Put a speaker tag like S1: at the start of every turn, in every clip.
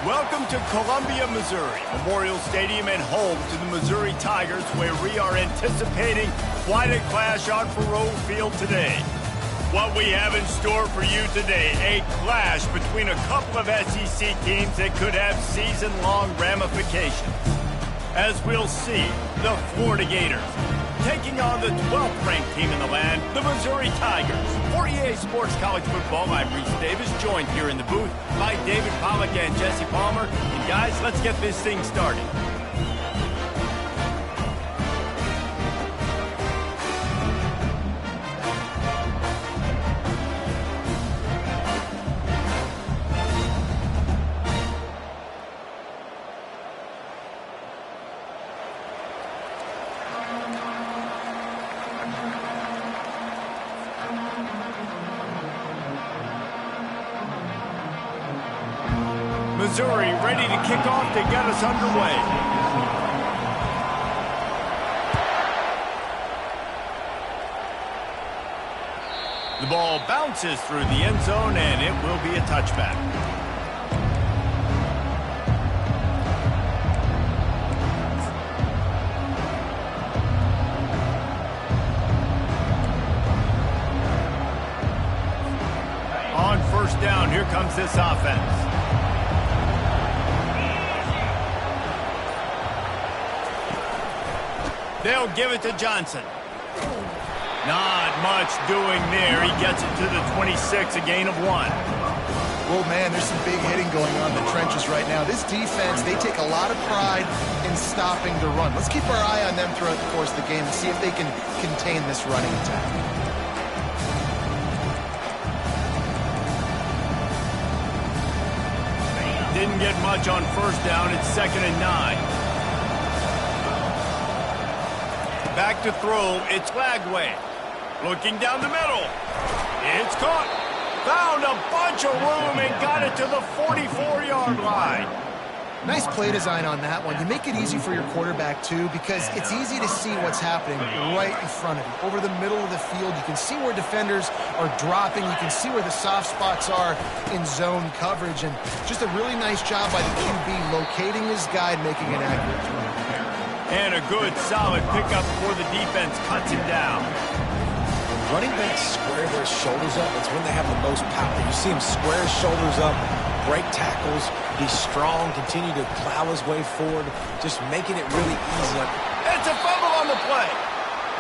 S1: Welcome to Columbia, Missouri, Memorial Stadium and home to the Missouri Tigers, where we are anticipating quite a clash on Faroe Field today. What we have in store for you today, a clash between a couple of SEC teams that could have season-long ramifications. As we'll see, the Florida Gators taking on the 12th-ranked team in the land, the Missouri Tigers. For EA Sports College Football, I'm Reese Davis, joined here in the booth by David Pollack and Jesse Palmer. And guys, let's get this thing started. Missouri ready to kick off to get us underway. The ball bounces through the end zone, and it will be a touchback. On first down, here comes this offense. They'll give it to Johnson. Not much doing there. He gets it to the 26, a gain of 1.
S2: Well, man, there's some big hitting going on in the trenches right now. This defense, they take a lot of pride in stopping the run. Let's keep our eye on them throughout the course of the game and see if they can contain this running attack.
S1: Didn't get much on first down. It's 2nd and 9. Back to throw, it's Lagway. Looking down the middle. It's caught. Found a bunch of room and got it to the 44-yard line.
S2: Nice play design on that one. You make it easy for your quarterback, too, because it's easy to see what's happening right in front of you. Over the middle of the field, you can see where defenders are dropping. You can see where the soft spots are in zone coverage. And just a really nice job by the QB locating his guy and making an accurate throw.
S1: And a good, solid pickup before the defense cuts him down.
S3: When running backs square their shoulders up, it's when they have the most power. You see him square his shoulders up, break tackles, be strong, continue to plow his way forward, just making it really easy.
S1: It's a fumble on the play.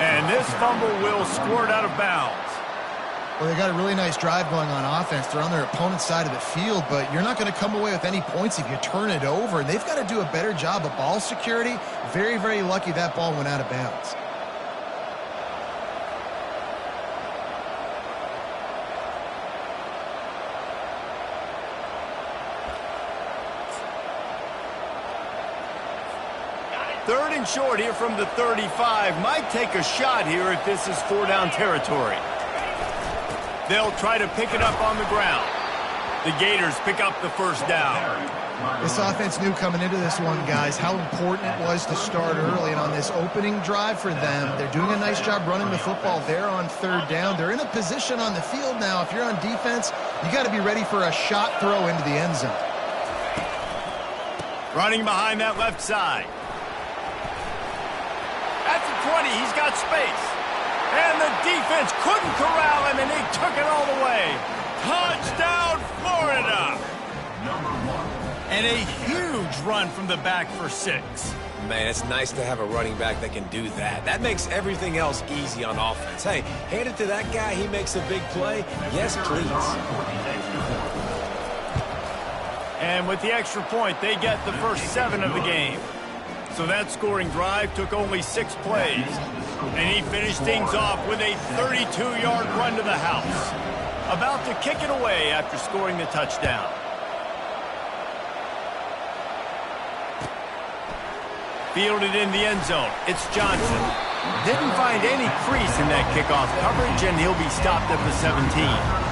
S1: And this fumble will squirt out of bounds.
S2: Well, they got a really nice drive going on offense. They're on their opponent's side of the field, but you're not going to come away with any points if you turn it over. And they've got to do a better job of ball security. Very, very lucky that ball went out of bounds.
S1: Third and short here from the 35. Might take a shot here if this is 4-down territory. They'll try to pick it up on the ground. The Gators pick up the first down.
S2: This offense knew coming into this one, guys, how important it was to start early. And on this opening drive for them, they're doing a nice job running the football there on third down. They're in a position on the field now. If you're on defense, you got to be ready for a shot throw into the end zone.
S1: Running behind that left side. At the 20, he's got space. And the defense couldn't corral him, and they took it all the way. Touchdown, Florida! And a huge run from the back for 6.
S3: Man, it's nice to have a running back that can do that. That makes everything else easy on offense. Hey, hand it to that guy. He makes a big play. Yes, please.
S1: And with the extra point, they get the first 7 of the game. So that scoring drive took only 6 plays. And he finished things off with a 32-yard run to the house. About to kick it away after scoring the touchdown. Fielded in the end zone. It's Johnson. Didn't find any crease in that kickoff coverage, and he'll be stopped at the 17.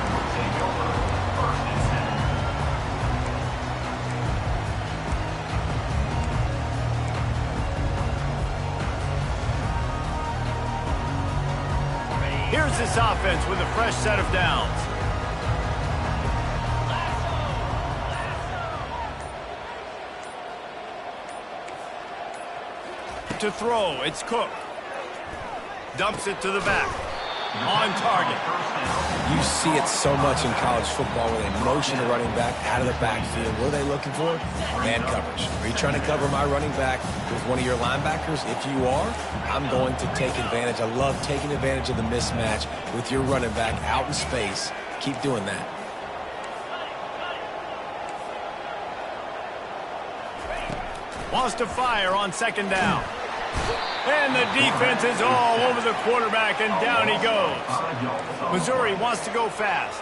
S1: Here's this offense with a fresh set of downs. to throw. It's Cook. Dumps it to the back. On target.
S3: You see it so much in college football where they motion the running back out of the backfield. What are they looking for? Man coverage. Are you trying to cover my running back with one of your linebackers? If you are, I'm going to take advantage. I love taking advantage of the mismatch with your running back out in space. Keep doing that.
S1: Wants to fire on second down. And the defense is all over the quarterback, and down he goes. Missouri wants to go fast.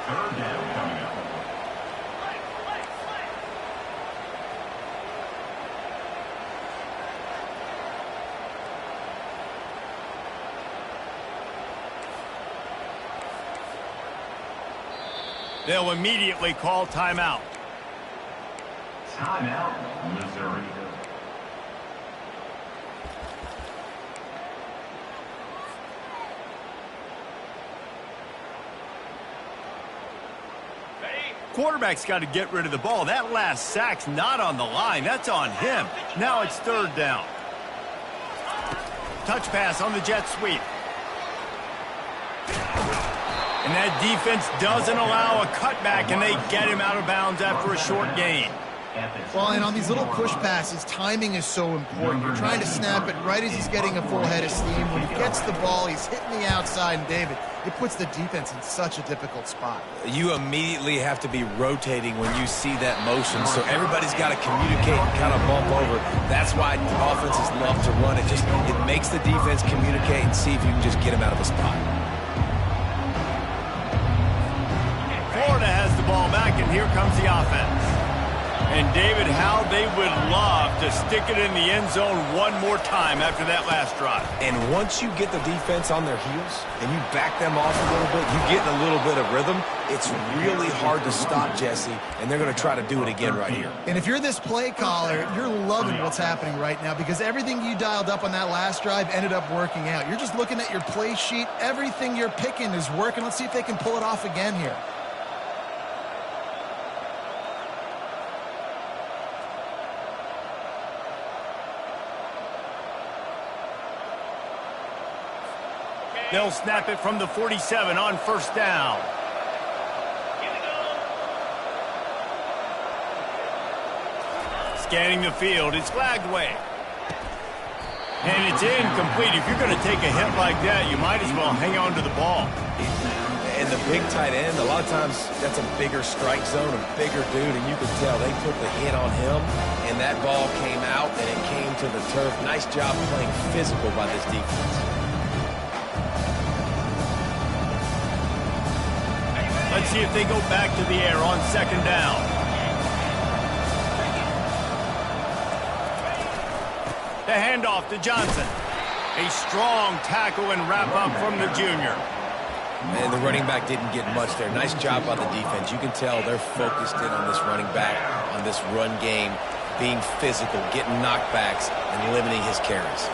S1: They'll immediately call timeout.
S4: Timeout, Missouri.
S1: Quarterback's got to get rid of the ball. That last sack's not on the line. That's on him. Now it's third down. Touch pass on the jet sweep. And that defense doesn't allow a cutback, and they get him out of bounds after a short gain.
S2: Well, and on these little push passes, timing is so important. You're trying to snap it right as he's getting a full head of steam. When he gets the ball, he's hitting the outside, and David, it puts the defense in such a difficult spot.
S3: You immediately have to be rotating when you see that motion, so everybody's got to communicate and kind of bump over. That's why offenses love to run it. It makes the defense communicate and see if you can just get him out of a spot.
S1: Florida has the ball back, and here comes the offense. And, David, how they would love to stick it in the end zone one more time after that last drive.
S3: And once you get the defense on their heels and you back them off a little bit, you get in a little bit of rhythm, it's really hard to stop, Jesse, and they're going to try to do it again right here.
S2: And if you're this play caller, you're loving what's happening right now because everything you dialed up on that last drive ended up working out. You're just looking at your play sheet. Everything you're picking is working. Let's see if they can pull it off again here.
S1: They'll snap it from the 47 on first down. Scanning the field, it's flagged away. And it's incomplete. If you're going to take a hit like that, you might as well hang on to the ball.
S3: And the big tight end, a lot of times that's a bigger strike zone, a bigger dude, and you can tell they put the hit on him, and that ball came out, and it came to the turf. Nice job playing physical by this defense.
S1: Let's see if they go back to the air on second down. The handoff to Johnson. A strong tackle and wrap-up from the junior.
S3: And the running back didn't get much there. Nice job by the defense. You can tell they're focused in on this running back, on this run game, being physical, getting knockbacks, and limiting his carries.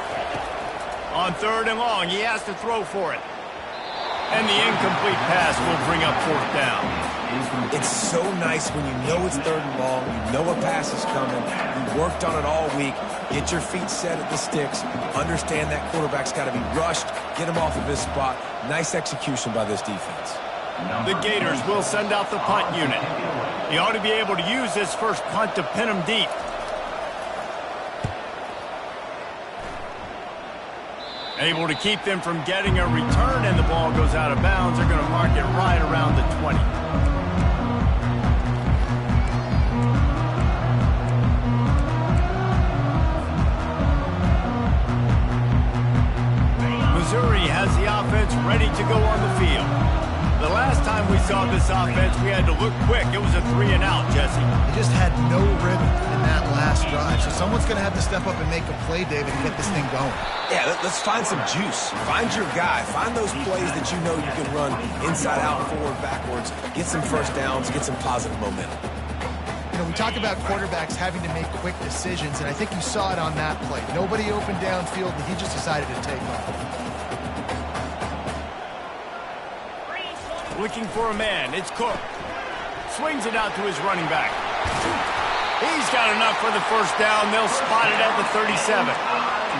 S1: On third and long, he has to throw for it. And the incomplete pass will bring up fourth down.
S3: It's so nice when you know it's third and long, you know a pass is coming, you worked on it all week, get your feet set at the sticks, understand that quarterback's got to be rushed, get him off of his spot. Nice execution by this defense.
S1: The Gators will send out the punt unit. He ought to be able to use this first punt to pin him deep. Able to keep them from getting a return, and the ball goes out of bounds. They're going to mark it right around the 20. Missouri has the offense ready to go on the field. The last time we saw this offense, we had to look quick. It was a 3-and-out, Jesse.
S2: They just had no rhythm in that last drive. So someone's going to have to step up and make a play, David, and get this thing going.
S3: Yeah, let's find some juice. Find your guy. Find those plays that you know you can run inside out, forward, backwards. Get some first downs. Get some positive momentum.
S2: You know, we talk about quarterbacks having to make quick decisions, and I think you saw it on that play. Nobody open downfield, and he just decided to take off.
S1: Looking for a man, it's Cook. Swings it out to his running back. He's got enough for the first down. They'll spot it at the 37.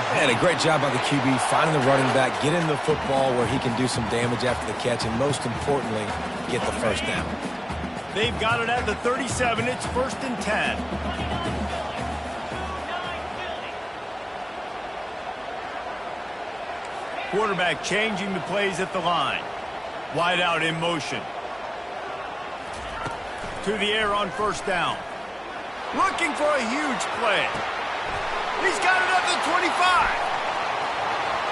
S3: And a great job by the QB, finding the running back, getting the football where he can do some damage after the catch, and most importantly, get the first down.
S1: They've got it at the 37. It's 1st and 10. Quarterback changing the plays at the line. Wide out in motion. To the air on 1st down. Looking for a huge play. He's got it at the 25.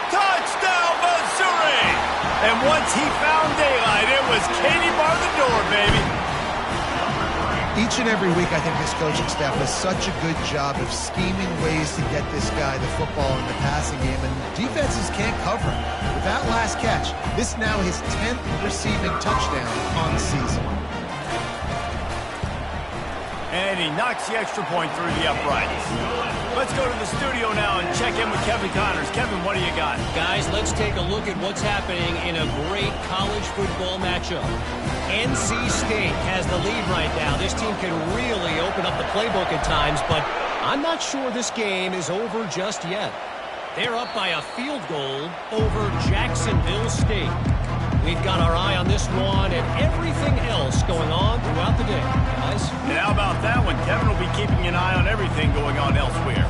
S1: Touchdown, Missouri! And once he found daylight, it was Katie bar the door, baby.
S2: Each and every week, I think this coaching staff does such a good job of scheming ways to get this guy the football in the passing game, and defenses can't cover him. With that last catch, this now his 10th receiving touchdown on the season.
S1: And he knocks the extra point through the uprights. Let's go to the studio now and check in with Kevin Connors. Kevin, what do you got?
S4: Guys, let's take a look at what's happening in a great college football matchup. NC State has the lead right now. This team can really open up the playbook at times, but I'm not sure this game is over just yet. They're up by a field goal over Jacksonville State. We've got our eye on this one and everything else going on throughout the day, guys.
S1: And how about that one? Kevin will be keeping an eye on everything going on elsewhere.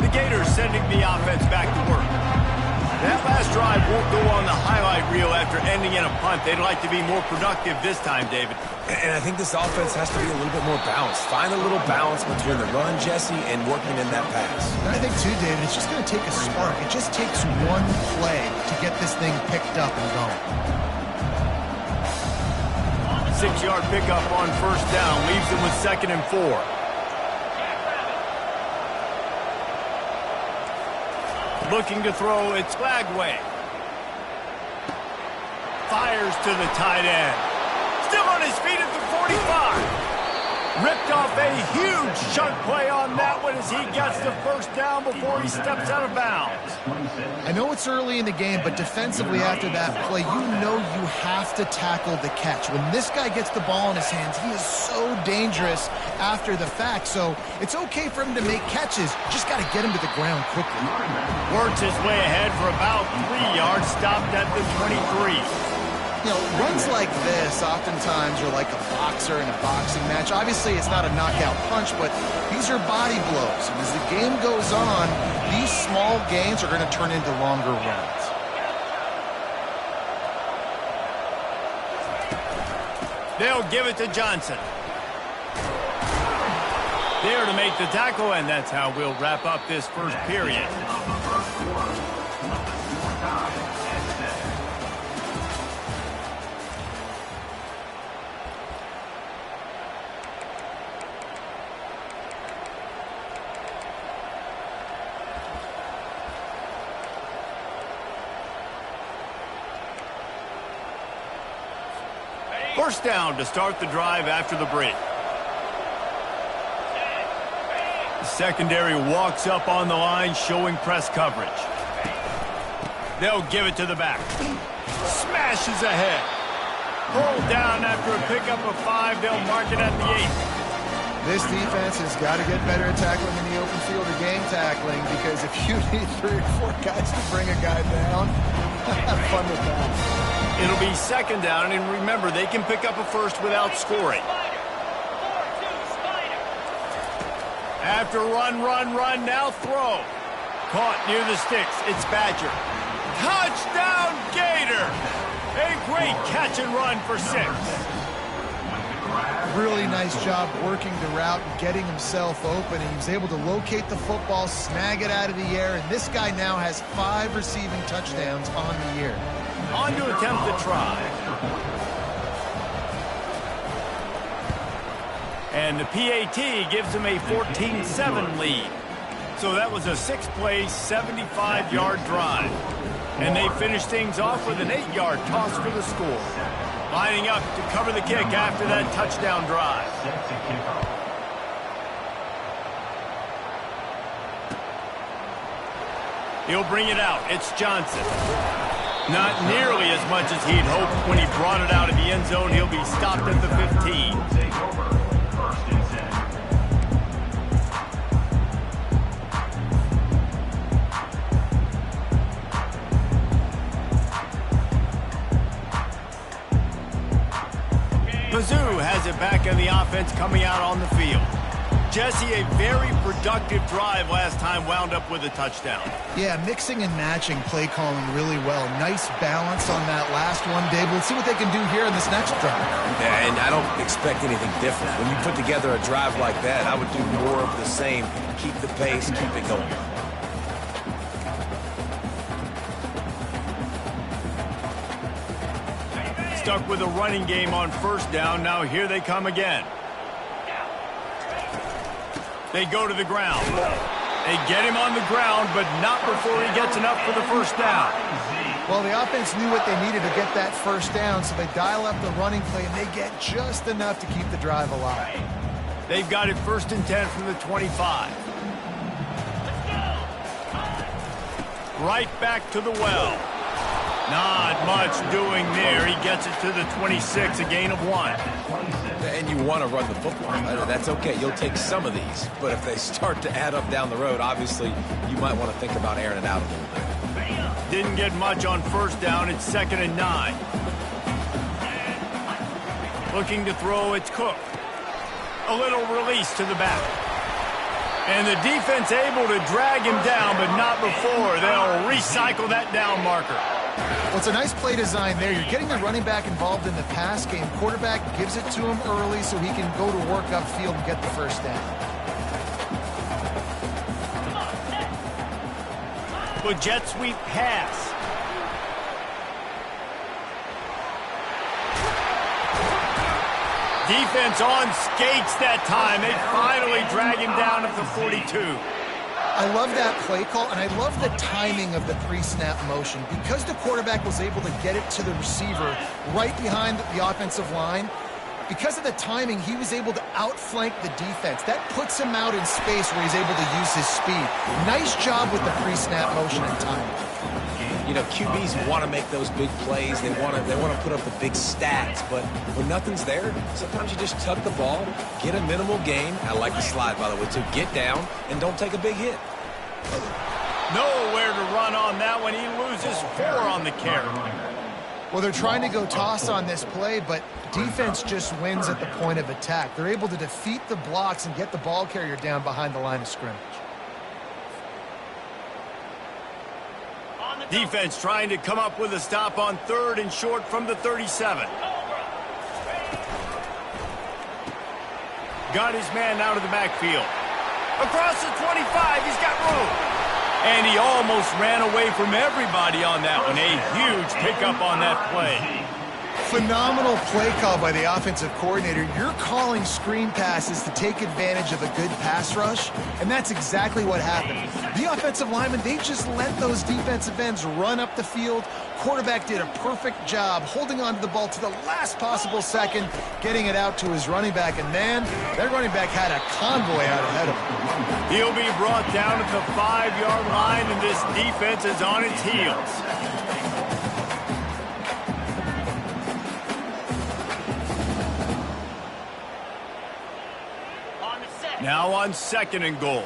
S1: The Gators sending the offense back to work. That last drive won't go on the highlight reel after ending in a punt. They'd like to be more productive this time, David.
S3: And I think this offense has to be a little bit more balanced. Find a little balance between the run, Jesse, and working in that pass.
S2: And I think, too, David, it's just going to take a spark. It just takes one play to get this thing picked up and going.
S1: 6-yard pickup on 1st down. Leaves them with 2nd and 4. Looking to throw, it's Flagway. Fires to the tight end. Still on his feet at the 45. Ripped off a huge chunk play on that one as he gets the 1st down before he steps out of bounds.
S2: I know it's early in the game, but defensively after that play, you know you have to tackle the catch. When this guy gets the ball in his hands, he is so dangerous after the fact. So it's okay for him to make catches. Just got to get him to the ground quickly.
S1: Works his way ahead for about 3 yards, stopped at the 23.
S2: You know, runs like this oftentimes are like a boxer in a boxing match. Obviously, it's not a knockout punch, but these are body blows. And as the game goes on, these small gains are going to turn into longer runs.
S1: They'll give it to Johnson. There to make the tackle, and that's how we'll wrap up this first period. First down to start the drive after the break. The secondary walks up on the line, showing press coverage. They'll give it to the back. Smashes ahead. Pulled down after a pickup of 5. They'll mark it at the 8.
S2: This defense has got to get better at tackling in the open field or game tackling, because if you need 3 or 4 guys to bring a guy down, have fun with that.
S1: It'll be 2nd down, and remember, they can pick up a first without scoring. After run, now throw. Caught near the sticks. It's Badger. Touchdown, Gator! A great catch and run for 6.
S2: Really nice job working the route and getting himself open, and he was able to locate the football, snag it out of the air, and this guy now has 5 receiving touchdowns on the year.
S1: On to attempt the try. And the PAT gives him a 14-7 lead. So that was a 6-play, 75-yard drive. And they finished things off with an 8-yard toss for the score. Lining up to cover the kick after that touchdown drive. He'll bring it out. It's Johnson. Not nearly as much as he'd hoped when he brought it out of the end zone. He'll be stopped at the 15. Mizzou has it back in the offense coming out on the field. Jesse, a very productive drive last time, wound up with a touchdown.
S2: Yeah, mixing and matching play calling really well. Nice balance on that last one, Dave. Let's see what they can do here in this next drive.
S3: Yeah, and I don't expect anything different. When you put together a drive like that, I would do more of the same. Keep the pace, keep it going.
S1: Stuck with a running game on first down. Now here they come again. They go to the ground. They get him on the ground, but not before he gets enough for the first down.
S2: Well, the offense knew what they needed to get that first down, so they dial up the running play, and they get just enough to keep the drive alive.
S1: They've got it 1st and 10 from the 25. Right back to the well. Not much doing there. He gets it to the 26, a gain of 1.
S3: And you want to run the football. That's okay. You'll take some of these. But if they start to add up down the road, obviously, you might want to think about airing it out a little bit.
S1: Didn't get much on first down. It's 2nd and 9. Looking to throw, it's Cook. A little release to the back. And the defense able to drag him down, but not before. They'll recycle that down marker.
S2: Well, it's a nice play design there. You're getting the running back involved in the pass game. Quarterback gives it to him early so he can go to work upfield and get the first down.
S1: With jet sweep pass. Defense on skates that time. They finally drag him down at the 42.
S2: I love that play call, and I love the timing of the pre-snap motion. Because the quarterback was able to get it to the receiver right behind the offensive line, because of the timing, he was able to outflank the defense. That puts him out in space where he's able to use his speed. Nice job with the pre-snap motion and timing.
S3: You know, QBs want to make those big plays. They want to put up the big stats. But when nothing's there, sometimes you just tuck the ball, get a minimal gain. I like the slide, by the way, too. Get down and don't take a big hit.
S1: Nowhere to run on that one. He loses 4 on the carry.
S2: Well, they're trying to go toss on this play, but defense just wins at the point of attack. They're able to defeat the blocks and get the ball carrier down behind the line of scrimmage.
S1: Defense trying to come up with a stop on 3rd and short from the 37. Got his man out of the backfield. Across the 25, he's got room. And he almost ran away from everybody on that one. A huge pickup on that play.
S2: Phenomenal play call by the offensive coordinator. You're calling screen passes to take advantage of a good pass rush, and that's exactly what happened. The offensive linemen, they just let those defensive ends run up the field. Quarterback did a perfect job holding on to the ball to the last possible second, getting it out to his running back, and man, that running back had a convoy out ahead of him.
S1: He'll be brought down at the 5-yard line, and this defense is on its heels. Now on 2nd and goal.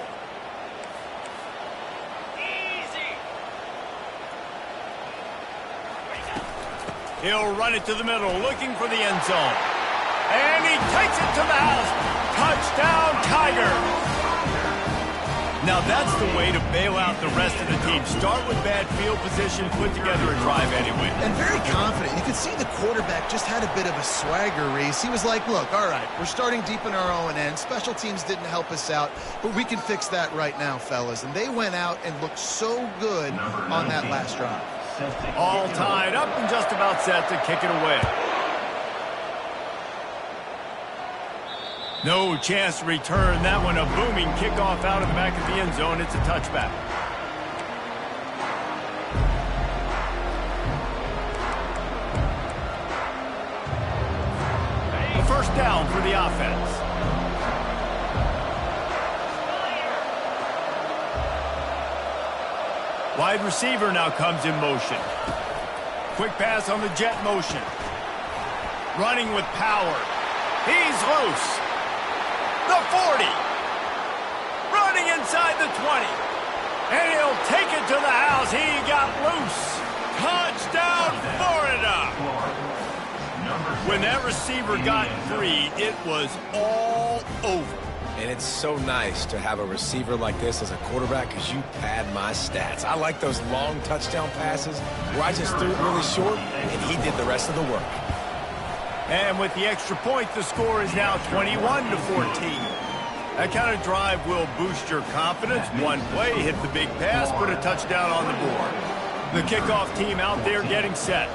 S1: He'll run it to the middle, looking for the end zone. And he takes it to the house. Touchdown, Tiger. Now that's the way to bail out the rest of the team. Start with bad field position, put together a drive anyway.
S2: And very confident. You could see the quarterback just had a bit of a swagger, Reese. He was like, look, all right, we're starting deep in our own end. Special teams didn't help us out, but we can fix that right now, fellas. And they went out and looked so good on that last drive.
S1: All tied up and just about set to kick it away. No chance to return that one. A booming kickoff out of the back of the end zone. It's a touchback. A first down for the offense. Wide receiver now comes in motion. Quick pass on the jet motion. Running with power. He's loose. The 40. Running inside the 20. And he'll take it to the house. He got loose. Touchdown, Florida. When that receiver got free, it was all over.
S3: And it's so nice to have a receiver like this as a quarterback because you pad my stats. I like those long touchdown passes where I just threw it really short and he did the rest of the work.
S1: And with the extra point, the score is now 21-14. That kind of drive will boost your confidence. One play, hit the big pass, put a touchdown on the board. The kickoff team out there getting set.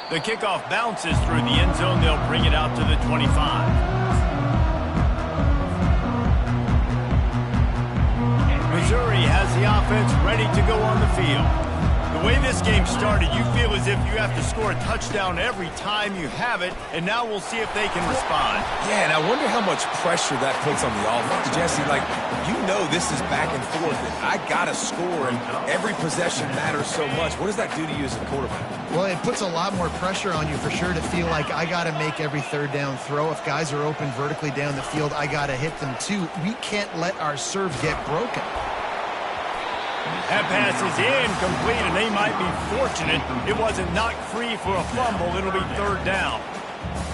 S1: The kickoff bounces through the end zone. They'll bring it out to the 25. Missouri has the offense ready to go on the field. The way this game started, you feel as if you have to score a touchdown every time you have it, and now we'll see if they can respond.
S3: Yeah, and I wonder how much pressure that puts on the offense. Jesse, like, you know this is back and forth, and I got to score, and every possession matters so much. What does that do to you as a quarterback?
S2: Well, it puts a lot more pressure on you for sure to feel like I got to make every third down throw. If guys are open vertically down the field, I got to hit them too. We can't let our serve get broken.
S1: That pass is incomplete, and they might be fortunate it wasn't knocked free for a fumble. It'll be third down.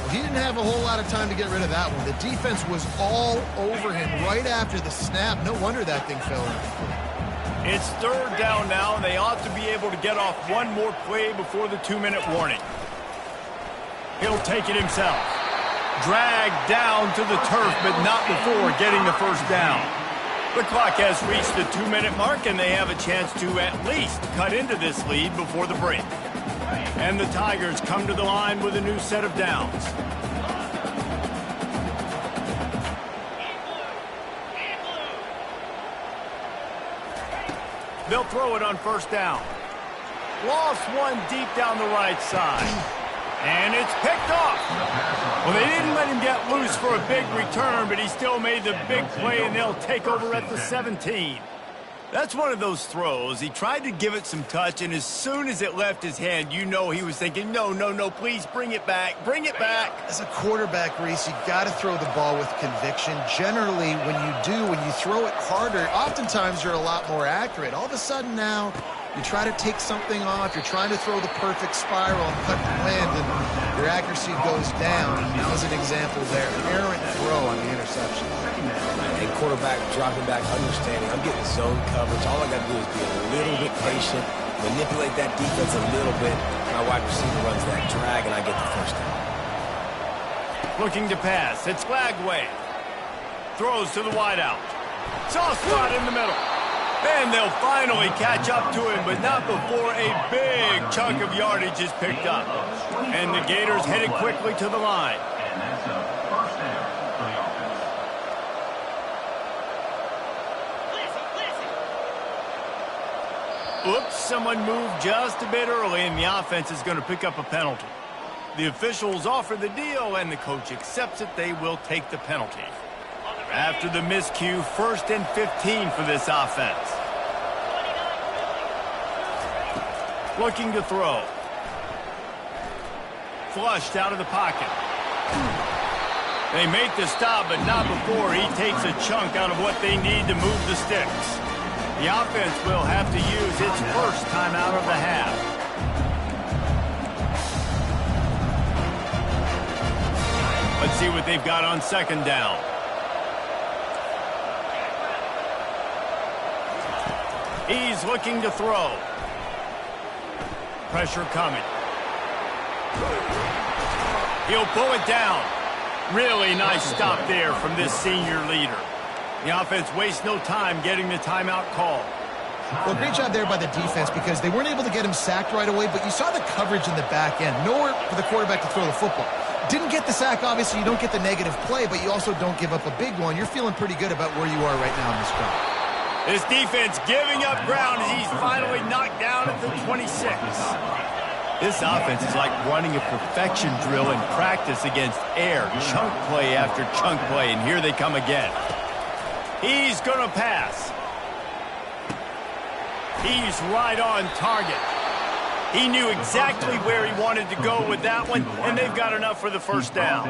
S2: He didn't have a whole lot of time to get rid of that one. The defense was all over him right after the snap. No wonder that thing fell in.
S1: It's third down now, and they ought to be able to get off one more play before the 2-minute warning. He'll take it himself. Dragged down to the turf, but not before getting the first down. The clock has reached the 2-minute mark, and they have a chance to at least cut into this lead before the break. And the Tigers come to the line with a new set of downs. They'll throw it on first down. Lost one deep down the right side. And it's picked off. Well, they didn't let him get loose for a big return, but he still made the big play, and they'll take over at the 17. That's one of those throws. He tried to give it some touch, and as soon as it left his hand, you know he was thinking, no, no, no, please bring it back, bring it back.
S2: As a quarterback, Reese, you got to throw the ball with conviction. Generally, when you throw it harder, oftentimes you're a lot more accurate. All of a sudden now, you try to take something off, you're trying to throw the perfect spiral and cut the wind, and your accuracy goes down. That was an example there. Errant throw on the interception.
S3: And quarterback dropping back, understanding, I'm getting zone coverage. All I got to do is be a little bit patient, manipulate that defense a little bit. My wide receiver runs that drag, and I get the first down.
S1: Looking to pass. It's Flagway. Throws to the wideout. Soft spot in the middle. And they'll finally catch up to him, but not before a big chunk of yardage is picked up. And the Gators headed quickly to the line. Oops, someone moved just a bit early, and the offense is going to pick up a penalty. The officials offer the deal, and the coach accepts it. They will take the penalty. After the miscue, 1st and 15 for this offense. Looking to throw. Flushed out of the pocket. They make the stop, but not before he takes a chunk out of what they need to move the sticks. The offense will have to use its first timeout of the half. Let's see what they've got on second down. He's looking to throw. Pressure coming. He'll pull it down. Really nice stop there from this senior leader. The offense wastes no time getting the timeout call.
S2: Well, great job there by the defense because they weren't able to get him sacked right away, but you saw the coverage in the back end. Nowhere for the quarterback to throw the football. Didn't get the sack, obviously. You don't get the negative play, but you also don't give up a big one. You're feeling pretty good about where you are right now in this drive.
S1: This defense giving up ground as he's finally knocked down at the 26. This offense is like running a perfection drill in practice against air. Chunk play after chunk play, and here they come again. He's going to pass. He's right on target. He knew exactly where he wanted to go with that one, and they've got enough for the first down.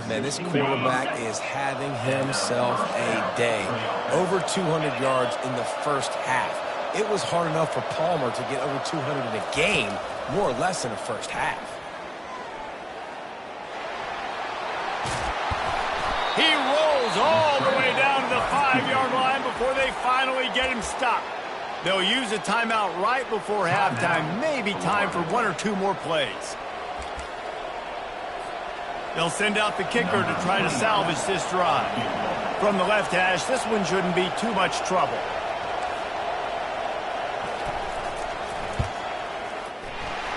S3: Man, this quarterback is having himself a day. Over 200 yards in the first half. it was hard enough for Palmer to get over 200 in a game, more or less in the first half.
S1: He rolls all the way down to the 5-yard line before they finally get him stopped. They'll use a timeout right before halftime, maybe time for 1 or 2 more plays. They'll send out the kicker to try to salvage this drive. From the left hash, this one shouldn't be too much trouble.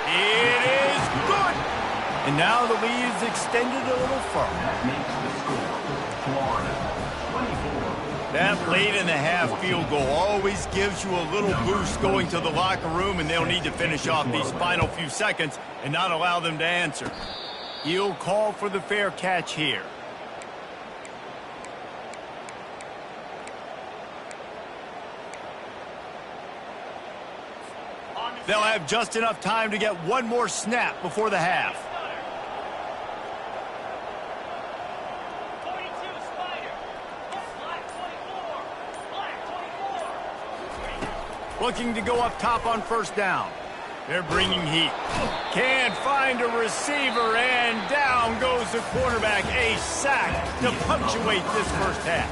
S1: It is good! And now the lead is extended a little further. That late in the half field goal always gives you a little boost going to the locker room, and they'll need to finish off these final few seconds and not allow them to answer. He'll call for the fair catch here. They'll have just enough time to get one more snap before the half. Looking to go up top on first down. They're bringing heat. Can't find a receiver, and down goes the quarterback. A sack to punctuate this first half.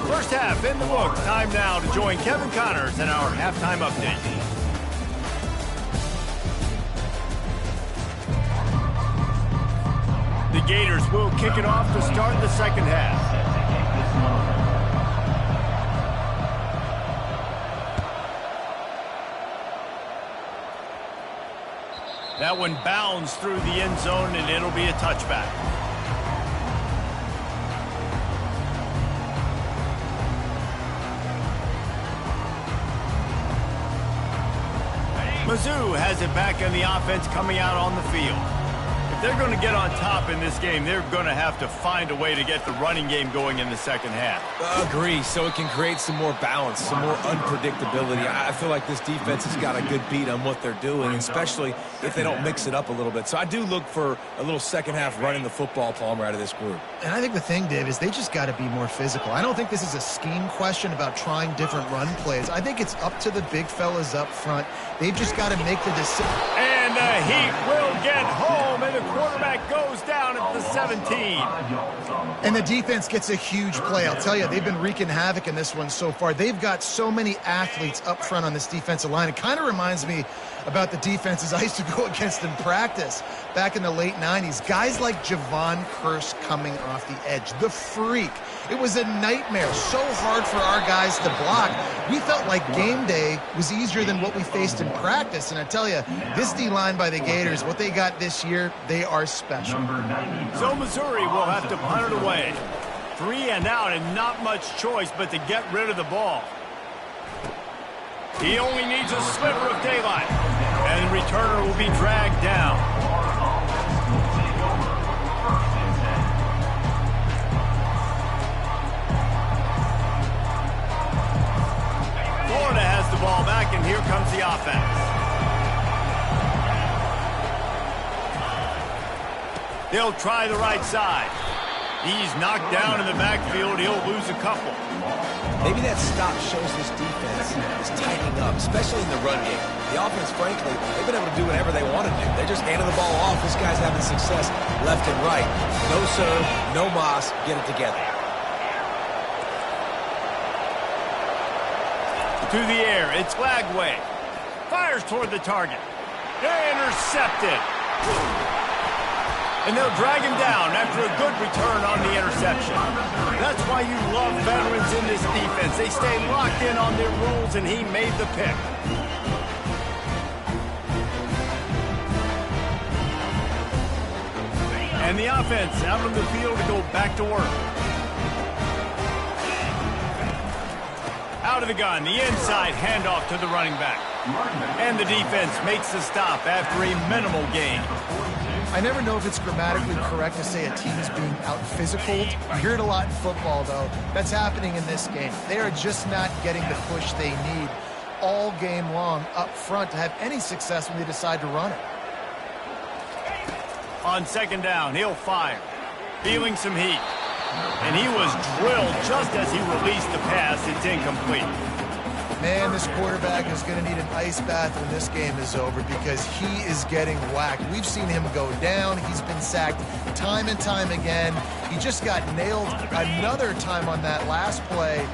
S1: First half in the books. Time now to join Kevin Connors in our halftime update. The Gators will kick it off to start the second half. That one bounds through the end zone, and it'll be a touchback. Mizzou has it back in the offense coming out on the field. If they're going to get on top in this game, they're going to have to find a way to get the running game going in the second half.
S3: Agree, so it can create some more balance, some more unpredictability. I feel like this defense has got a good beat on what they're doing, especially if they don't mix it up a little bit. So I do look for a little second half running the football, Palmer, out of this group.
S2: And I think the thing, Dave, is they just got to be more physical. I don't think this is a scheme question about trying different run plays. I think it's up to the big fellas up front. They've just got to make the decision.
S1: And the Heat will get home, and the quarterback goes down at the 17.
S2: And the defense gets a huge play. I'll tell you, they've been wreaking havoc in this one so far. They've got so many athletes up front on this defensive line. It kind of reminds me about the defenses I used to go against in practice back in the late 90s. Guys like Javon Curse coming off the edge. The freak. It was a nightmare. So hard for our guys to block. We felt like game day was easier than what we faced in practice. And I tell you, this D-line by the Gators, what they got this year, they are special.
S1: So Missouri will have to punt it away. 3 and out, and not much choice but to get rid of the ball. He only needs a sliver of daylight, and the returner will be dragged down. Florida has the ball back, and here comes the offense. They'll try the right side. He's knocked down in the backfield. He'll lose a couple.
S3: Maybe that stop shows this defense is tightening up, especially in the run game. The offense, frankly, they've been able to do whatever they want to do. They're just handing the ball off. This guy's having success left and right. No serve, no moss, get it together.
S1: To the air, it's Lagway. Fires toward the target. Intercepted. And they'll drag him down after a good return on the interception. That's why you love veterans in this defense. They stay locked in on their roles, and he made the pick. And the offense out on the field to go back to work. Out of the gun, the inside handoff to the running back. And the defense makes the stop after a minimal gain.
S2: I never know if it's grammatically correct to say a team is being out-physicaled. You hear it a lot in football, though. That's happening in this game. They are just not getting the push they need all game long up front to have any success when they decide to run it.
S1: On second down, he'll fire. Feeling some heat. And he was drilled just as he released the pass. It's incomplete.
S2: Man, this quarterback is going to need an ice bath when this game is over because he is getting whacked. We've seen him go down. He's been sacked time and time again. He just got nailed another time on that last play.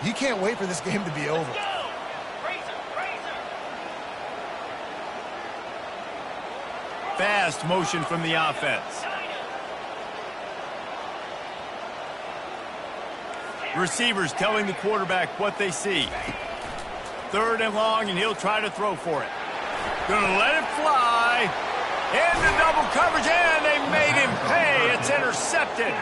S2: You can't wait for this game to be over.
S1: Fast motion from the offense. Receivers telling the quarterback what they see. 3rd and long, and he'll try to throw for it. Gonna let it fly. Into double coverage, and they made him pay. It's intercepted.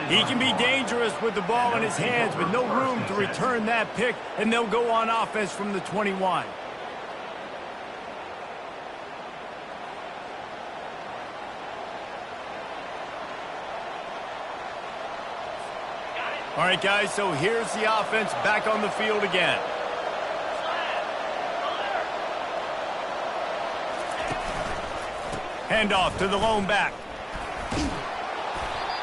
S1: He can be dangerous with the ball in his hands, but no room to return that pick, and they'll go on offense from the 21. All right, guys, so here's the offense back on the field again. Handoff to the lone back.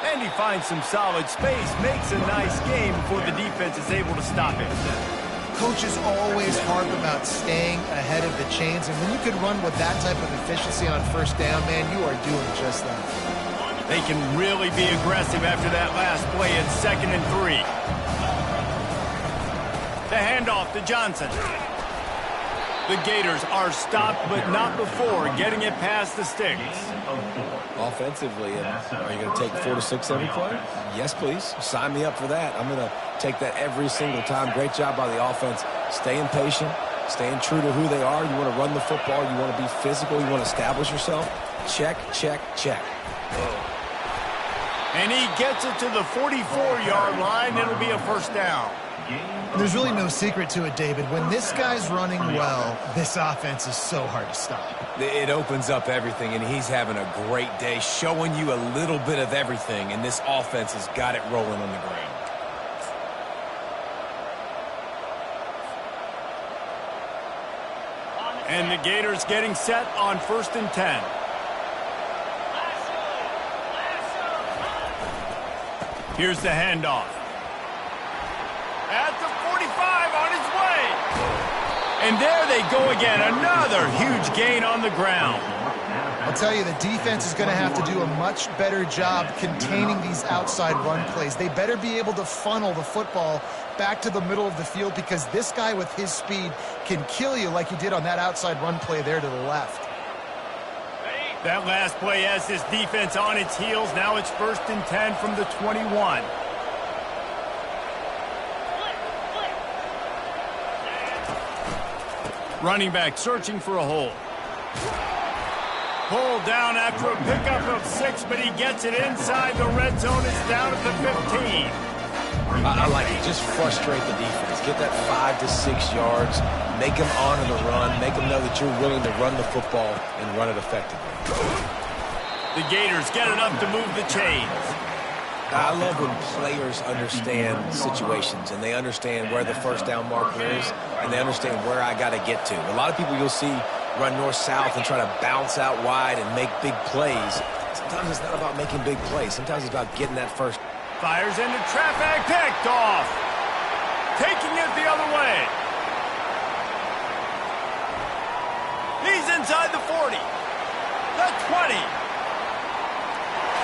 S1: And he finds some solid space, makes a nice game before the defense is able to stop it.
S2: Coaches always harp about staying ahead of the chains, and when you can run with that type of efficiency on 1st down, man, you are doing just that.
S1: They can really be aggressive after that last play in 2nd and 3. The handoff to Johnson. The Gators are stopped, but not before getting it past the sticks.
S3: Offensively, are you going to take 4 to 6 every play? Yes, please. Sign me up for that. I'm going to take that every single time. Great job by the offense. Staying patient, staying true to who they are. You want to run the football. You want to be physical. You want to establish yourself. Check, check, check.
S1: And he gets it to the 44-yard line. It'll be a 1st down.
S2: There's really no secret to it, David. When this guy's running well, this offense is so hard to stop.
S3: It opens up everything, and he's having a great day, showing you a little bit of everything, and this offense has got it rolling on the ground.
S1: And the Gators getting set on 1st and 10. Here's the handoff. At the 45, on his way. And there they go again. Another huge gain on the ground.
S2: I'll tell you, the defense is going to have to do a much better job containing these outside run plays. They better be able to funnel the football back to the middle of the field because this guy with his speed can kill you like he did on that outside run play there to the left.
S1: That last play has this defense on its heels. Now it's 1st and 10 from the 21. Running back searching for a hole. Pulled down after a pickup of 6, but he gets it inside the red zone. It's down at the 15.
S3: I like it. Just frustrate the defense. Get that 5 to 6 yards. Make them honor the run. Make them know that you're willing to run the football and run it effectively.
S1: The Gators get enough to move the chains.
S3: I love when players understand situations and they understand where the 1st down marker is and they understand where I got to get to. A lot of people you'll see run north-south and try to bounce out wide and make big plays. Sometimes it's not about making big plays. Sometimes it's about getting that first.
S1: Fires into traffic, picked off. Taking it the other way. He's inside the 40. The 20.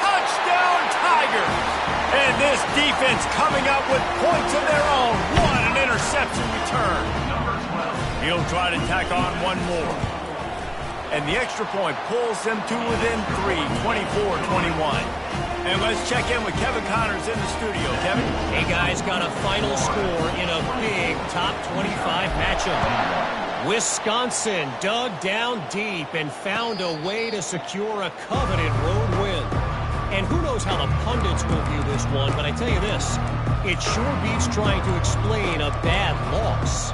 S1: Touchdown, Tigers. And this defense coming up with points of their own. What an interception return. He'll try to tack on one more. And the extra point pulls them to within 3, 24-21. And let's check in with Kevin Connors in the studio. Kevin?
S4: Hey, guys, got a final score in a big top 25 matchup. Wisconsin dug down deep and found a way to secure a coveted road win. And who knows how the pundits will view this one, but I tell you this, it sure beats trying to explain a bad loss.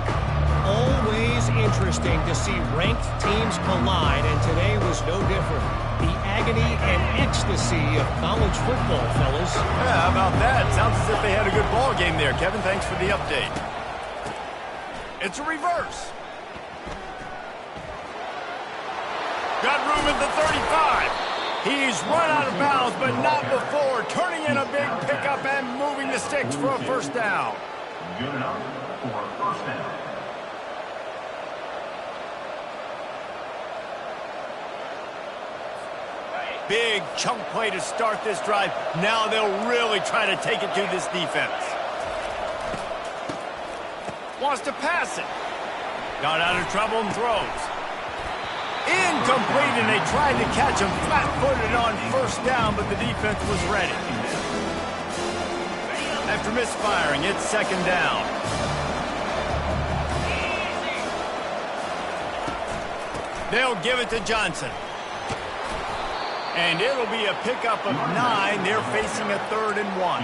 S4: Always interesting to see ranked teams collide, and today was no different. The agony and ecstasy of college football, fellas.
S1: Yeah, how about that? Sounds as if they had a good ball game there. Kevin, thanks for the update. It's a reverse. Got room at the 35. He's run out of bounds, but not before. Turning in a big pickup and moving the sticks for a 1st down.
S5: Good enough for a 1st down.
S1: big chunk play to start this drive. Now they'll really try to take it to this defense. Wants to pass it. Got out of trouble and throws. Incomplete, and they tried to catch him flat-footed on first down, but the defense was ready. After misfiring, it's second down. They'll give it to Johnson. And it'll be a pickup of 9. They're facing a 3rd and 1.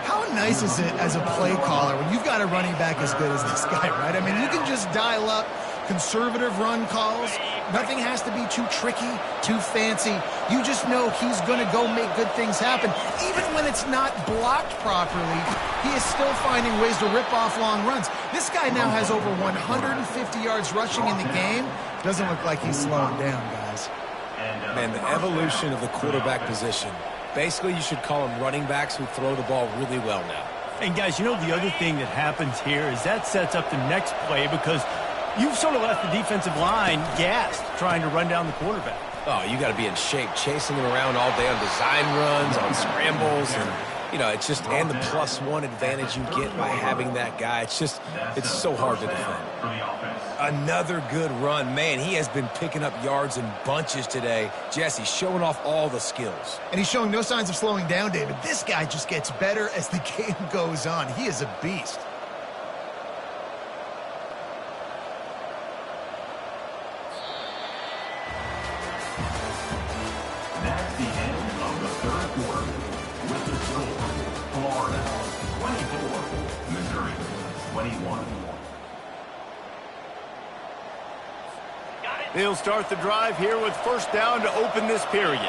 S2: How nice is it as a play caller when you've got a running back as good as this guy, right? I mean, you can just dial up conservative run calls. Nothing has to be too tricky, too fancy. You just know he's going to go make good things happen. Even when it's not blocked properly, he is still finding ways to rip off long runs. This guy now has over 150 yards rushing in the game. Doesn't look like he's slowing down, guys.
S3: Man, the evolution of the quarterback position. Basically, you should call them running backs who throw the ball really well now.
S1: And, guys, you know the other thing that happens here is that sets up the next play because you've sort of left the defensive line gassed trying to run down the quarterback.
S3: Oh, you got to be in shape, chasing him around all day on design runs, on scrambles, and, you know, it's just, and the +1 advantage you get by having that guy. It's just, it's so hard to defend. Another good run. Man, he has been picking up yards in bunches today. Jesse showing off all the skills.
S2: And he's showing no signs of slowing down, David. This guy just gets better as the game goes on. He is a beast.
S5: That's the end of the 3rd quarter. With the score, Florida 24, Missouri 21.
S1: They'll start the drive here with first down to open this period.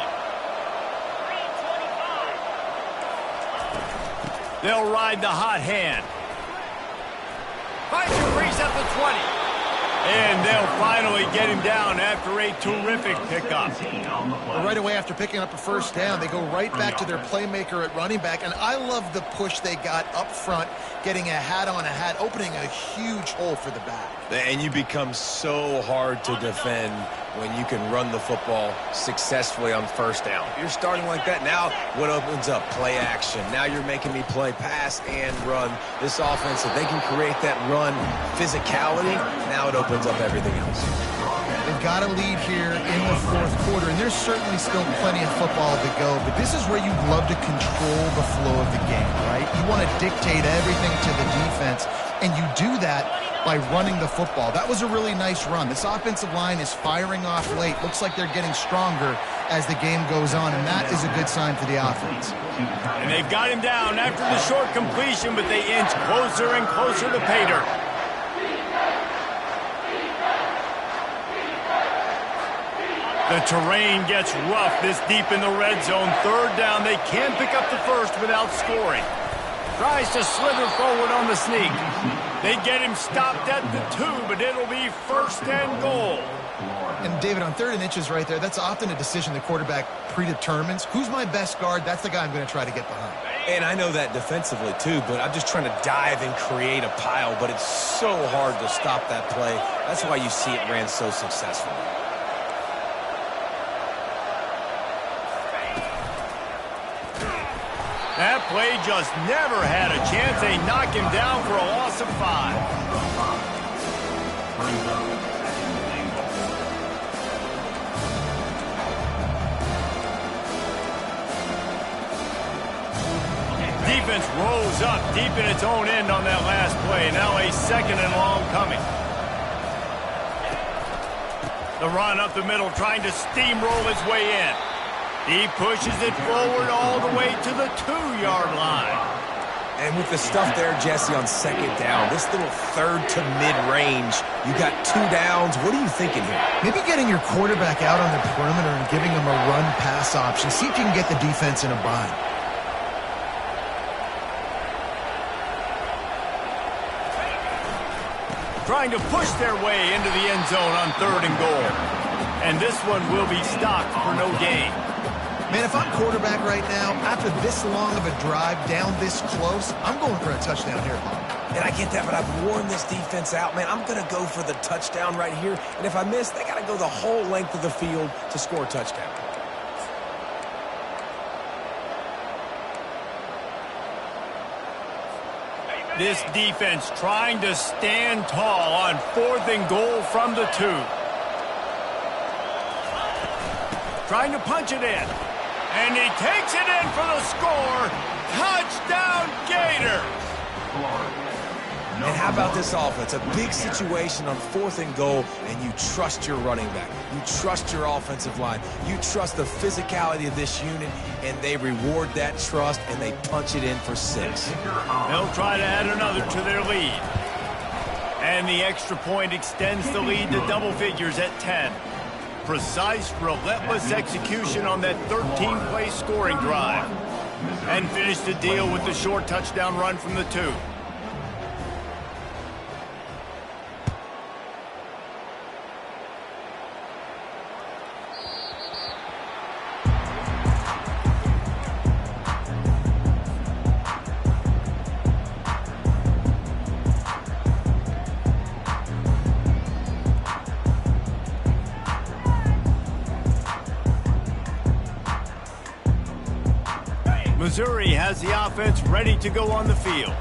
S1: They'll ride the hot hand. Finds Breeze at the 20. And they'll finally get him down after a terrific pickup.
S2: Well, right away after picking up a first down, they go right back to their playmaker at running back. And I love the push they got up front, getting a hat on a hat, opening a huge hole for the back.
S3: And you become so hard to defend when you can run the football successfully on first down. You're starting like that. Now what opens up? Play action. Now you're making me play pass and run. This offense, if they can create that run physicality, now it opens up everything else.
S2: They've got a lead here in the 4th quarter, and there's certainly still plenty of football to go, but this is where you'd love to control the flow of the game, right? You want to dictate everything to the defense, and you do that by running the football. That was a really nice run. This offensive line is firing off late. Looks like they're getting stronger as the game goes on, and that is a good sign for the offense.
S1: And they've got him down after the short completion, but they inch closer and closer to pay dirt. The terrain gets rough this deep in the red zone. 3rd down, they can pick up the first without scoring. Tries to slither forward on the sneak. They get him stopped at the 2, but it'll be 1st and goal.
S2: And David, on 3rd and inches right there, that's often a decision the quarterback predetermines. Who's my best guard? That's the guy I'm going to try to get behind.
S3: And I know that defensively too, but I'm just trying to dive and create a pile, but it's so hard to stop that play. That's why you see it ran so successfully.
S1: That play just never had a chance. They knock him down for a loss of 5. Defense rolls up deep in its own end on that last play. Now a 2nd and long coming. The run up the middle, trying to steamroll his way in. He pushes it forward all the way to the 2-yard line.
S3: And with the stuff there, Jesse, on 2nd down, this little 3rd to mid-range, you got 2 downs. What are you thinking here?
S2: Maybe getting your quarterback out on the perimeter and giving him a run-pass option. See if you can get the defense in a bind.
S1: Trying to push their way into the end zone on 3rd and goal. And this one will be stopped for no gain.
S2: Man, if I'm quarterback right now, after this long of a drive down this close, I'm going for a touchdown here, Bob.
S3: And I get that, but I've worn this defense out, man. I'm going to go for the touchdown right here. And if I miss, they got to go the whole length of the field to score a touchdown.
S1: This defense trying to stand tall on 4th and goal from the 2. Trying to punch it in. And he takes it in for the score. Touchdown, Gators!
S3: And how about this offense? A big situation on 4th and goal, and you trust your running back. You trust your offensive line. You trust the physicality of this unit, and they reward that trust, and they punch it in for 6.
S1: They'll try to add another to their lead. And the extra point extends the lead to double figures at 10. Precise, relentless execution on that 13-play scoring drive. And finish the deal with the short touchdown run from the 2. Missouri has the offense ready to go on the field.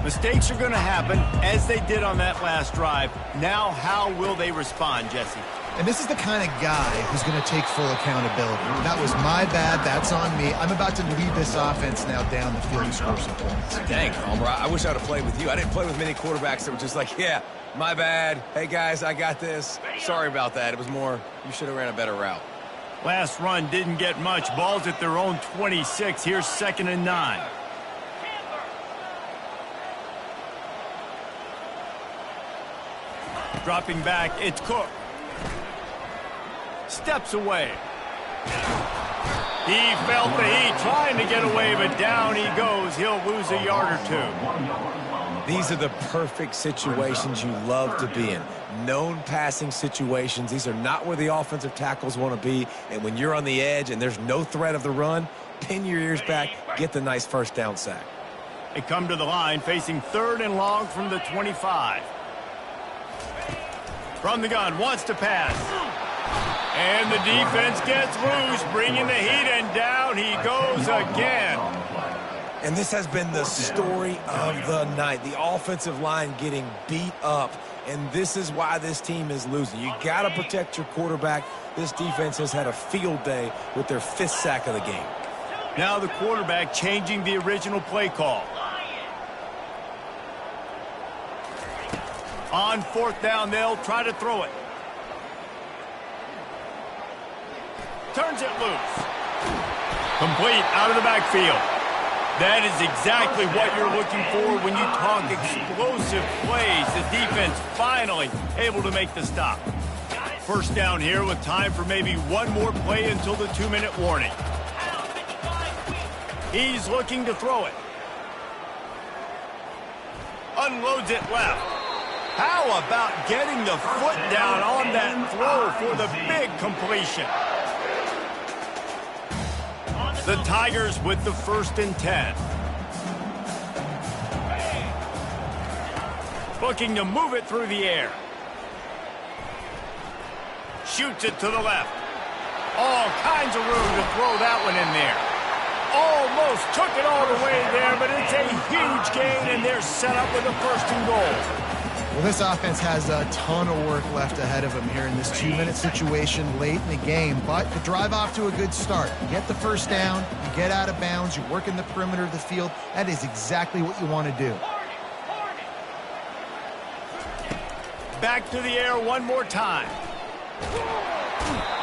S1: Mistakes are going to happen, as they did on that last drive. Now, how will they respond, Jesse?
S2: And this is the kind of guy who's going to take full accountability. That was my bad. That's on me. I'm about to lead this offense now down the field and score some points.
S3: Dang, Homer, I wish I would have played with you. I didn't play with many quarterbacks that were just like, yeah, my bad. Hey, guys, I got this. Sorry about that. It was more, you should have ran a better route.
S1: Last run didn't get much. Ball's at their own 26. Here's 2nd and 9. Dropping back, it's Cook. Steps away. He felt the heat trying to get away, but down he goes. He'll lose a yard or 2.
S3: These are the perfect situations you love to be in. Known passing situations. These are not where the offensive tackles want to be. And when you're on the edge and there's no threat of the run, pin your ears back, get the nice first down sack.
S1: They come to the line facing 3rd and long from the 25. From the gun, wants to pass. And the defense gets loose, bringing the heat, and down he goes again.
S3: And this has been the story of the night. The offensive line getting beat up, and this is why this team is losing. You got to protect your quarterback. This defense has had a field day with their 5th sack of the game.
S1: Now the quarterback changing the original play call. On 4th down, they'll try to throw it. Turns it loose. Complete out of the backfield. That is exactly what you're looking for when you talk explosive plays. The defense finally able to make the stop. First down here with time for maybe one more play until the 2-minute warning. He's looking to throw it. Unloads it left. How about getting the foot down on that throw for the big completion? The Tigers with the 1st and 10. Looking to move it through the air. Shoots it to the left. All kinds of room to throw that one in there. Almost took it all the way there, but it's a huge gain, and they're set up with a 1st and goal.
S2: Well, this offense has a ton of work left ahead of them here in this 2-minute situation late in the game, but to drive off to a good start. You get the first down, you get out of bounds, you work in the perimeter of the field. That is exactly what you want to do.
S1: Back to the air one more time.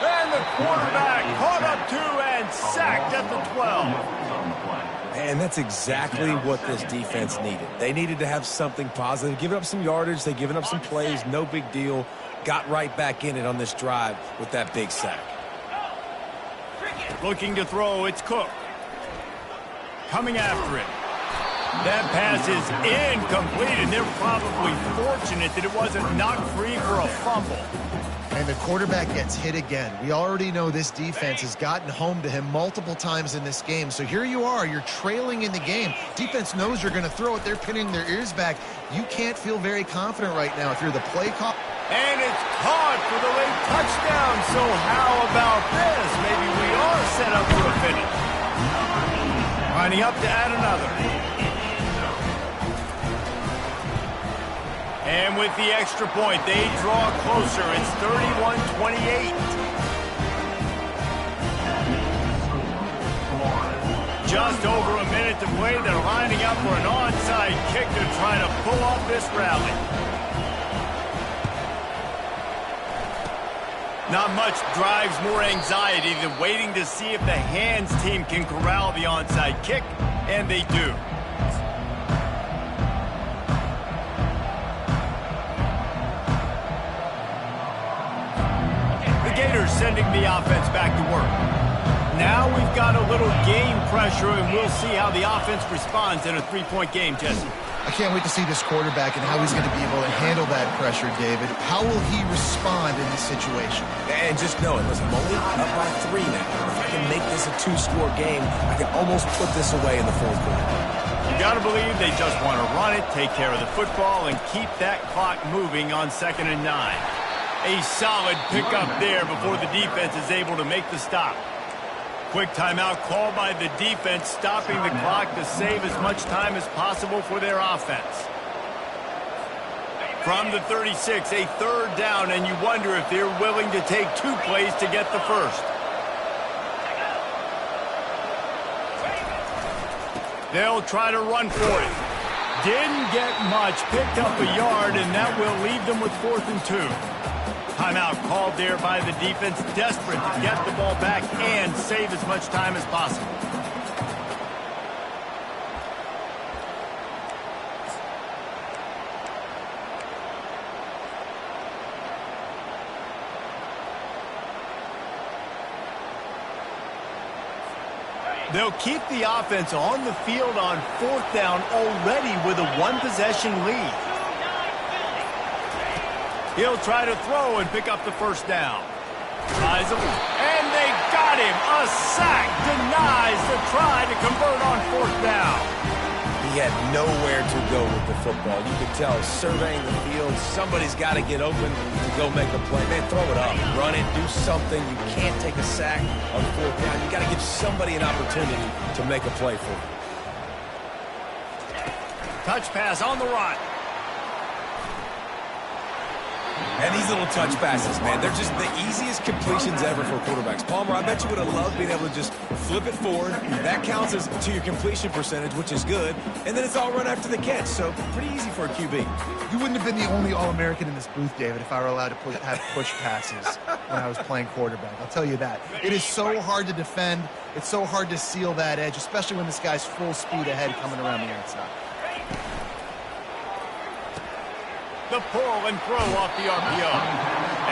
S1: And the quarterback caught up 2 and sacked at the 12.
S3: And that's exactly what this defense needed. They needed to have something positive. Giving up some yardage, they've given up some plays, no big deal. Got right back in it on this drive with that big sack.
S1: Looking to throw, it's Cook. Coming after it. That pass is incomplete, and they're probably fortunate that it wasn't knocked free for a fumble.
S2: And the quarterback gets hit again. We already know this defense has gotten home to him multiple times in this game. So here you are, you're trailing in the game. Defense knows you're going to throw it. They're pinning their ears back. You can't feel very confident right now if you're the play call.
S1: And it's caught for the late touchdown. So how about this? Maybe we are set up for a finish. Lining up to add another. And with the extra point, they draw closer. It's 31-28. Just over a minute to play. They're lining up for an onside kick to try to pull off this rally. Not much drives more anxiety than waiting to see if the hands team can corral the onside kick, and they do. The Gators sending the offense back to work. Now we've got a little game pressure, and we'll see how the offense responds in a three-point game, Jesse.
S2: I can't wait to see this quarterback and how he's going to be able to handle that pressure, David. How will he respond in this situation?
S3: And just know it. Listen, I'm only up by 3 now. If I can make this a 2-score game, I can almost put this away in the fourth quarter.
S1: You got to believe they just want to run it, take care of the football, and keep that clock moving on 2nd and 9. A solid pickup there before the defense is able to make the stop. Quick timeout called by the defense, stopping the clock to save as much time as possible for their offense. From the 36, a 3rd down, and you wonder if they're willing to take 2 plays to get the first. They'll try to run for it. Didn't get much, picked up a yard, and that will leave them with 4th and 2. Timeout called there by the defense, desperate to get the ball back and save as much time as possible. They'll keep the offense on the field on 4th down already with a 1-possession lead. He'll try to throw and pick up the 1st down. Tries him, and they got him. A sack denies the try to convert on 4th down.
S3: He had nowhere to go with the football. You could tell, surveying the field, somebody's got to get open to go make a play. Man, throw it up, run it, do something. You can't take a sack on 4th down. You got to give somebody an opportunity to make a play for you.
S1: Touch pass on the run.
S3: And these little touch passes, man, they're just the easiest completions ever for quarterbacks. Palmer, I bet you would have loved being able to just flip it forward. That counts as to your completion percentage, which is good. And then it's all run after the catch, so pretty easy for a QB.
S2: You wouldn't have been the only All-American in this booth, David, if I were allowed to have push passes when I was playing quarterback. I'll tell you that. It is so hard to defend. It's so hard to seal that edge, especially when this guy's full speed ahead coming around the outside.
S1: The pull and throw off the RPO.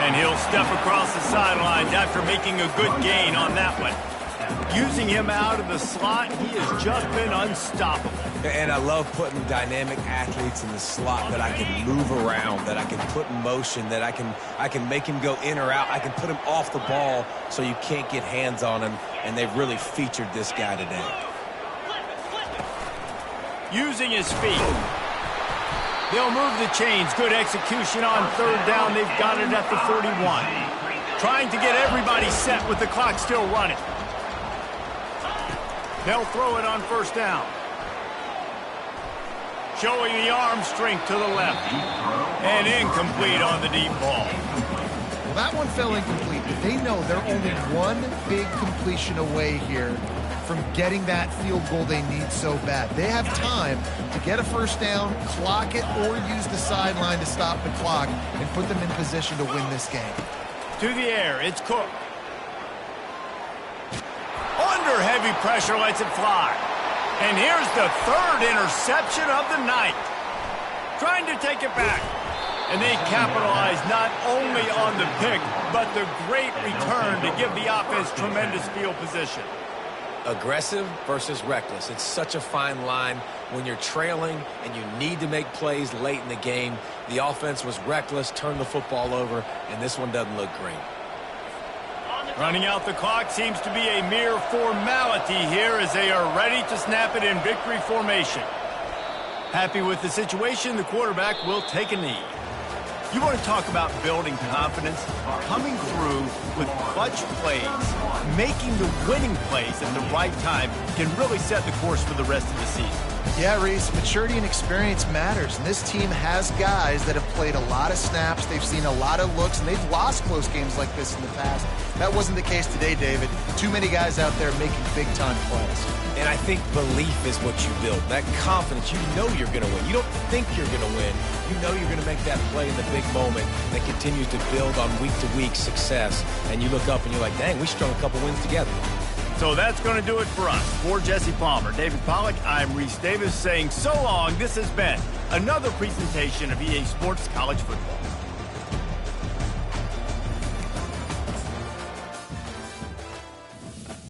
S1: And he'll step across the sidelines after making a good gain on that one. Using him out of the slot, he has just been unstoppable.
S3: And I love putting dynamic athletes in the slot that I can move around, that I can put in motion, that I can make him go in or out. I can put him off the ball so you can't get hands on him, and they've really featured this guy today.
S1: Using his feet. They'll move the chains. Good execution on 3rd down. They've got it at the 41. Trying to get everybody set with the clock still running. They'll throw it on 1st down. Showing the arm strength to the left. And incomplete on the deep ball.
S2: Well, that one fell incomplete, but they know they're only one big completion away here from getting that field goal they need so bad. They have time to get a 1st down, clock it, or use the sideline to stop the clock and put them in position to win this game.
S1: To the air, it's Cook. Under heavy pressure, lets it fly. And here's the 3rd interception of the night. Trying to take it back. And they capitalize not only on the pick, but the great return to give the offense tremendous field position.
S3: Aggressive versus reckless. It's such a fine line when you're trailing and you need to make plays late in the game. The offense was reckless, turned the football over, and this one doesn't look great.
S1: Running out the clock seems to be a mere formality here as they are ready to snap it in victory formation. Happy with the situation, the quarterback will take a knee. You want to talk about building confidence? Coming through with clutch plays, making the winning plays at the right time can really set the course for the rest of the season.
S2: Yeah, Reese, maturity and experience matters, and this team has guys that have played a lot of snaps, they've seen a lot of looks, and they've lost close games like this in the past. That wasn't the case today, David. Too many guys out there making big-time plays.
S3: And I think belief is what you build. That confidence, you know you're going to win. You don't think you're going to win. You know you're going to make that play in the big moment that continues to build on week-to-week success. And you look up and you're like, dang, we strung a couple wins together.
S1: So that's going to do it for us. For Jesse Palmer, David Pollack, I'm Reese Davis saying so long. This has been another presentation of EA Sports College Football.